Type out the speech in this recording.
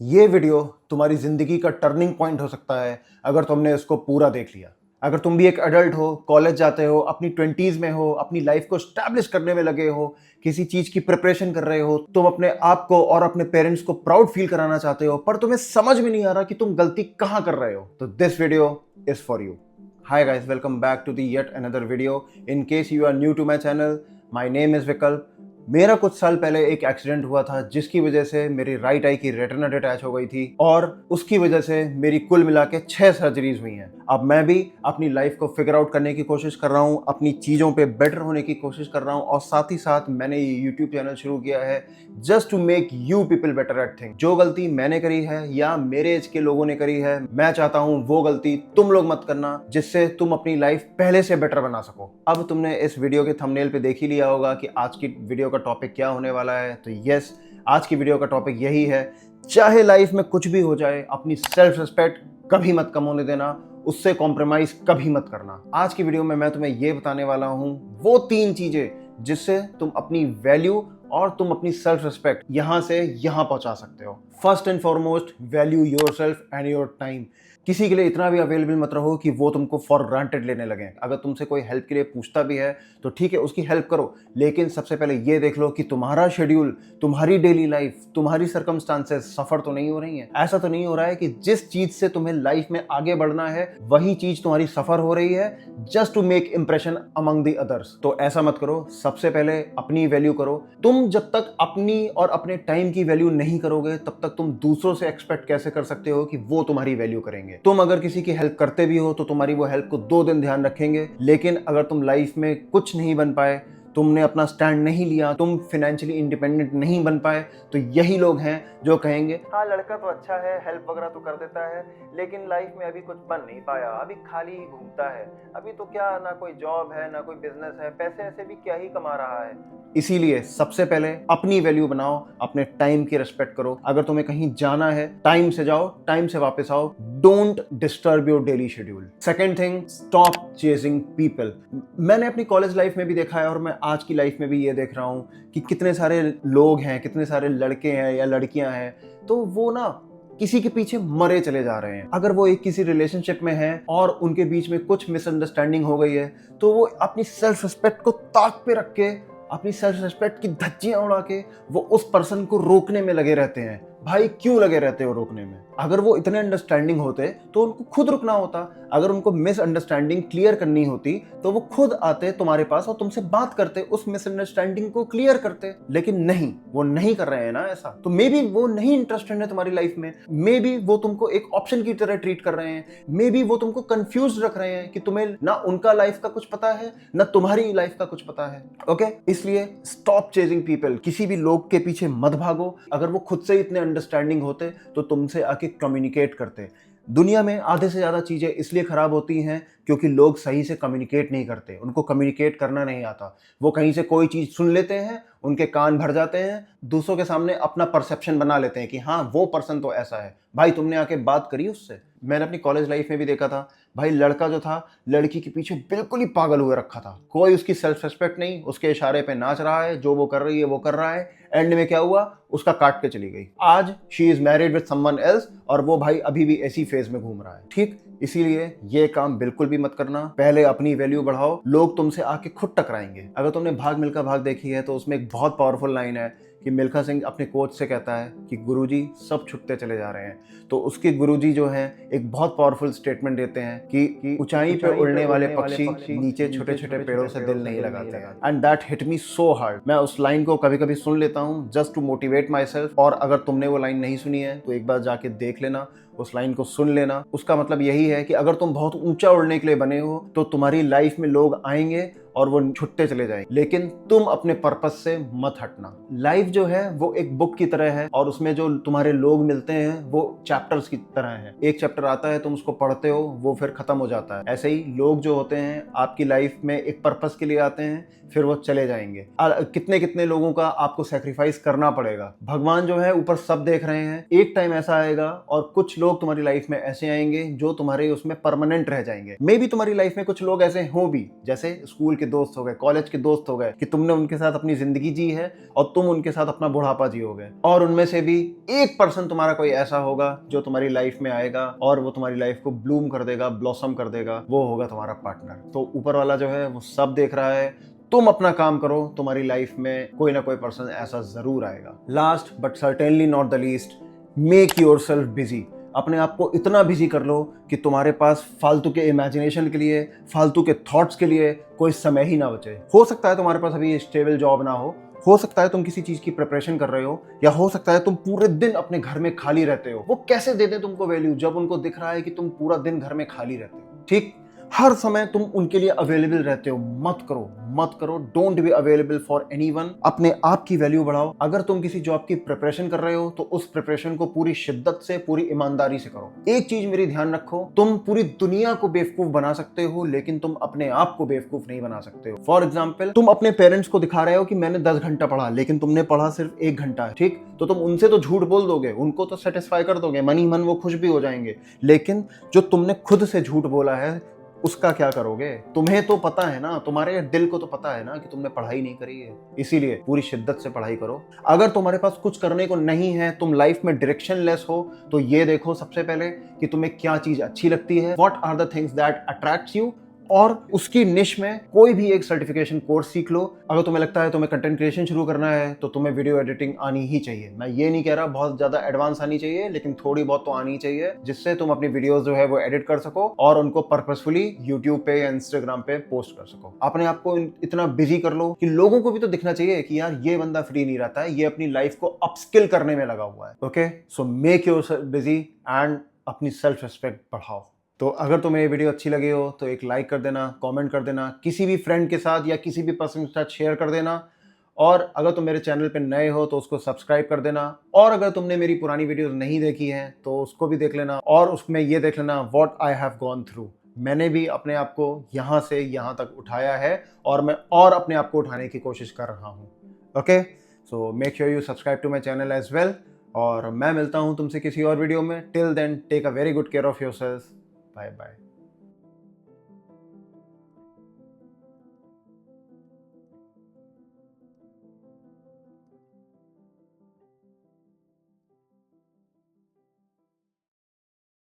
ये वीडियो तुम्हारी जिंदगी का टर्निंग पॉइंट हो सकता है अगर तुमने इसको पूरा देख लिया। अगर तुम भी एक अडल्ट हो, कॉलेज जाते हो, अपनी 20s में हो, अपनी लाइफ को स्टैब्लिश करने में लगे हो, किसी चीज की प्रिपरेशन कर रहे हो, तुम अपने आप को और अपने पेरेंट्स को प्राउड फील कराना चाहते हो, पर तुम्हें समझ में नहीं आ रहा कि तुम गलती कहां कर रहे हो, तो this video is for you. Hi guys, welcome back to the yet another video. In case you are new to my channel, my name is विकल्प। मेरा कुछ साल पहले एक एक्सीडेंट हुआ था जिसकी वजह से मेरी राइट आई की रेटिना डिटैच हो गई थी और उसकी वजह से मेरी कुल मिला के 6 सर्जरीज हुई हैं। अब मैं भी अपनी लाइफ को फिगर आउट करने की कोशिश कर रहा हूँ, अपनी चीज़ों पे बेटर होने की कोशिश कर रहा हूँ और साथ ही साथ मैंने ये यूट्यूब चैनल शुरू किया है just to make you people better at thing. जो गलती मैंने करी है या मेरे एज के लोगों ने करी है, मैं चाहता हूँ वो गलती तुम लोग मत करना, जिससे तुम अपनी लाइफ पहले से बेटर बना सको। अब तुमने इस वीडियो के थंबनेल पे देख ही लिया होगा कि आज की वीडियो का टॉपिक क्या होने वाला है। तो यस, आज की वीडियो का टॉपिक यही है, चाहे लाइफ में कुछ भी हो जाए, अपनी सेल्फ रिस्पेक्ट कभी मत कम होने देना, उससे कॉम्प्रोमाइज कभी मत करना। आज की वीडियो में मैं तुम्हें ये बताने वाला हूं वो 3 चीजें जिससे तुम अपनी वैल्यू और तुम अपनी सेल्फ रिस्पेक्ट यहां से यहां पहुंचा सकते हो। First and foremost, value yourself and your time. किसी के लिए इतना भी अवेलेबल मत रहो कि वो तुमको फॉर ग्रांटेड लेने लगे। अगर तुमसे कोई हेल्प के लिए पूछता भी है तो ठीक है, उसकी हेल्प करो, लेकिन सबसे पहले ये देख लो कि तुम्हारा शेड्यूल, तुम्हारी डेली लाइफ, तुम्हारी सर्कमस्टांसेस सफर तो नहीं हो रही है। ऐसा तो नहीं हो रहा है कि जिस चीज से तुम्हें लाइफ में आगे बढ़ना है वही चीज तुम्हारी सफर हो रही है just to make impression among the others. तो ऐसा मत करो। सबसे पहले अपनी वैल्यू करो। तुम जब तक अपनी और अपने टाइम की वैल्यू नहीं करोगे तब तक तुम दूसरों से एक्सपेक्ट कैसे कर सकते हो कि वो तुम्हारी वैल्यू करेंगे। तुम अगर किसी की हेल्प करते भी हो तो तुम्हारी वो हेल्प को 2 दिन ध्यान रखेंगे, लेकिन अगर तुम लाइफ में कुछ नहीं बन पाए, तुमने अपना स्टैंड नहीं लिया, तुम फाइनेंशियली इंडिपेंडेंट नहीं बन पाए, तो यही लोग हैं जो कहेंगे हाँ लड़का तो अच्छा है, हेल्प वगैरह तो कर देता है, लेकिन लाइफ में अभी कुछ बन नहीं पाया, अभी खाली ही घूमता है, अभी तो क्या ना कोई जॉब है ना कोई बिजनेस है, पैसे ऐसे भी क्या ही कमा रहा है। इसीलिए सबसे पहले अपनी वैल्यू बनाओ, अपने टाइम की रिस्पेक्ट करो। अगर तुम्हें कहीं जाना है, टाइम से जाओ, टाइम से वापस आओ। Don't disturb your daily schedule. Second thing, stop chasing people. मैंने अपनी कॉलेज लाइफ में भी देखा है और मैं आज की लाइफ में भी ये देख रहा हूँ कि कितने सारे लोग हैं, कितने सारे लड़के हैं या लड़कियां हैं, तो वो ना किसी के पीछे मरे चले जा रहे हैं। अगर वो एक किसी रिलेशनशिप में है और उनके बीच में कुछ मिसअंडरस्टैंडिंग हो गई है तो वो अपनी सेल्फ रिस्पेक्ट को ताक पे रख के, अपनी सेल्फ रिस्पेक्ट की धज्जियां उड़ा के वो उस पर्सन को रोकने में लगे रहते हैं। भाई क्यों लगे रहते हो रोकने में? अगर वो इतने अंडरस्टैंडिंग होते तो उनको खुद रुकना होता। अगर उनको मिसअंडरस्टैंडिंग क्लियर करनी होती तो वो खुद आते तुम्हारे पास और तुमसे बात करते, उस मिसअंडरस्टैंडिंग को क्लियर करते। लेकिन नहीं, वो नहीं कर रहे हैं ना ऐसा। तो मे बी वो नहीं इंटरेस्टेड है तुम्हारी लाइफ में, मे बी वो तुमको एक ऑप्शन की तरह ट्रीट कर रहे हैं, मे बी वो तुमको कंफ्यूज रख रहे हैं कि तुम्हें ना उनका लाइफ का कुछ पता है ना तुम्हारी लाइफ का कुछ पता है। ओके, इसलिए स्टॉप चेजिंग पीपल। किसी भी लोग के पीछे मत भागो। अगर वो खुद से इतने अंडरस्टैंडिंग होते तो तुमसे आके कम्युनिकेट करते। दुनिया में आधे से ज़्यादा चीज़ें इसलिए ख़राब होती हैं क्योंकि लोग सही से कम्युनिकेट नहीं करते, उनको कम्युनिकेट करना नहीं आता। वो कहीं से कोई चीज़ सुन लेते हैं, उनके कान भर जाते हैं, दूसरों के सामने अपना परसेप्शन बना लेते हैं कि हाँ वो पर्सन तो ऐसा है। भाई तुमने आके बात करी उससे? मैंने अपनी कॉलेज लाइफ में भी देखा था, भाई लड़का जो था लड़की के पीछे बिल्कुल ही पागल हुए रखा था। कोई उसकी सेल्फ रिस्पेक्ट नहीं, उसके इशारे पे नाच रहा है, जो वो कर रही है वो कर रहा है। एंड में क्या हुआ, उसका काट के चली गई। आज she is married with someone else और वो भाई अभी भी ऐसी फेज में घूम रहा है। ठीक, इसीलिए ये काम बिल्कुल भी मत करना। पहले अपनी वैल्यू बढ़ाओ, लोग तुमसे आके खुद टकराएंगे। अगर तुमने भाग मिल्खा भाग देखी है तो उसमें एक बहुत पावरफुल लाइन है कि मिल्खा सिंह अपने कोच से कहता है कि गुरुजी सब छुटते चले जा रहे हैं। तो उसके गुरुजी जो हैं एक बहुत पावरफुल स्टेटमेंट देते हैं कि ऊंचाई पे उड़ने वाले पक्षी नीचे छोटे छोटे पेड़ों से दिल नहीं लगाते। And that hit me so hard. मैं उस लाइन को कभी कभी सुन लेता हूँ just to motivate my self. और अगर तुमने वो लाइन नहीं सुनी है तो एक बार जाके देख लेना, उस लाइन को सुन लेना। उसका मतलब यही है कि अगर तुम बहुत ऊंचा उड़ने के लिए बने हो तो तुम्हारी लाइफ में लोग आएंगे और वो छुट्टे चले जाएंगे, लेकिन तुम अपने पर्पस से मत हटना। लाइफ जो है वो एक बुक की तरह है और उसमें जो तुम्हारे लोग मिलते हैं वो चैप्टर्स की तरह है। एक चैप्टर आता है, तुम उसको पढ़ते हो, वो फिर खत्म हो जाता है। ऐसे ही लोग जो होते हैं आपकी लाइफ में एक पर्पस के लिए आते हैं, फिर वो चले जाएंगे। कितने कितने लोगों का आपको सैक्रिफाइस करना पड़ेगा। भगवान जो है ऊपर सब देख रहे हैं। एक टाइम ऐसा आएगा और कुछ लोग तुम्हारी लाइफ में ऐसे आएंगे जो तुम्हारे उसमें परमानेंट रह जाएंगे। मे बी तुम्हारी लाइफ में कुछ लोग ऐसे हो भी, जैसे स्कूल के दोस्त हो गए, कॉलेज के दोस्त हो गए, कि तुमने उनके साथ अपनी जिंदगी जी है और तुम उनके साथ अपना बुढ़ापा जियोगे। और उनमें से भी 1% तुम्हारा कोई ऐसा होगा जो तुम्हारी लाइफ में आएगा और वो तुम्हारी लाइफ को ब्लूम कर देगा, ब्लॉसम कर देगा, वो होगा तुम्हारा पार्टनर। तो ऊपर वाला जो है वो सब देख रहा है, तुम अपना काम करो, तुम्हारी लाइफ में कोई ना कोई पर्सन ऐसा जरूर आएगा। Last but certainly not the least, make yourself busy. अपने आप को इतना बिजी कर लो कि तुम्हारे पास फालतू के इमेजिनेशन के लिए, फालतू के थॉट्स के लिए कोई समय ही ना बचे। हो सकता है तुम्हारे पास अभी स्टेबल जॉब ना हो सकता है तुम किसी चीज की प्रिपरेशन कर रहे हो, या हो सकता है तुम पूरे दिन अपने घर में खाली रहते हो। वो कैसे देते तुमको वैल्यू जब उनको दिख रहा है कि तुम पूरा दिन घर में खाली रहते हो। ठीक, हर समय तुम उनके लिए अवेलेबल रहते हो। मत करो, don't be available for anyone. अपने आप की वैल्यू बढ़ाओ। अगर तुम किसी जॉब की प्रिपरेशन कर रहे हो तो उस प्रिपरेशन को पूरी शिद्दत से, पूरी ईमानदारी से करो। एक चीज मेरी ध्यान रखो, तुम पूरी दुनिया को बेवकूफ बना सकते हो लेकिन तुम अपने आप को बेवकूफ नहीं बना सकते हो। फॉर एग्जाम्पल, तुम अपने पेरेंट्स को दिखा रहे हो कि मैंने 10 घंटा पढ़ा, लेकिन तुमने पढ़ा सिर्फ 1 घंटा है। ठीक, तो तुम उनसे तो झूठ बोल दोगे, उनको तो सेटिस्फाई कर दोगे, मन ही मन वो खुश भी हो जाएंगे, लेकिन जो तुमने खुद से झूठ बोला है उसका क्या करोगे? तुम्हें तो पता है ना, तुम्हारे दिल को तो पता है ना कि तुमने पढ़ाई नहीं करी है। इसीलिए पूरी शिद्दत से पढ़ाई करो। अगर तुम्हारे पास कुछ करने को नहीं है, तुम लाइफ में डायरेक्शन लेस हो, तो ये देखो सबसे पहले कि तुम्हें क्या चीज अच्छी लगती है, what are the things that attracts you, और उसकी निश में कोई भी एक सर्टिफिकेशन कोर्स सीख लो। अगर तुम्हें लगता है तुम्हें कंटेंट क्रिएशन शुरू करना है तो तुम्हें वीडियो एडिटिंग आनी ही चाहिए। मैं ये नहीं कह रहा बहुत ज्यादा एडवांस आनी चाहिए, लेकिन थोड़ी बहुत तो आनी चाहिए, जिससे तुम अपनी वीडियोस जो है वो एडिट कर सको और उनको पर्पसफुली यूट्यूब पे या इंस्टाग्राम पे पोस्ट कर सको। अपने आप को इतना बिजी कर लो कि लोगों को भी तो दिखना चाहिए कि यार ये बंदा फ्री नहीं रहता है, ये अपनी लाइफ को अपस्किल करने में लगा हुआ है। Okay, so make yourself busy and अपनी सेल्फ रिस्पेक्ट बढ़ाओ। तो अगर तुम्हें ये वीडियो अच्छी लगी हो तो एक लाइक कर देना, कमेंट कर देना, किसी भी फ्रेंड के साथ या किसी भी पर्सन के साथ शेयर कर देना, और अगर तुम मेरे चैनल पे नए हो तो उसको सब्सक्राइब कर देना। और अगर तुमने मेरी पुरानी वीडियोस नहीं देखी हैं तो उसको भी देख लेना, और उसमें ये देख लेना what I have gone through. मैंने भी अपने आप को यहाँ से यहाँ तक उठाया है और मैं और अपने आप को उठाने की कोशिश कर रहा हूँ। Okay, so make sure you subscribe to my channel as well, और मैं मिलता हूँ तुमसे किसी और वीडियो में। Till then, take a very good care of yourself. Bye bye.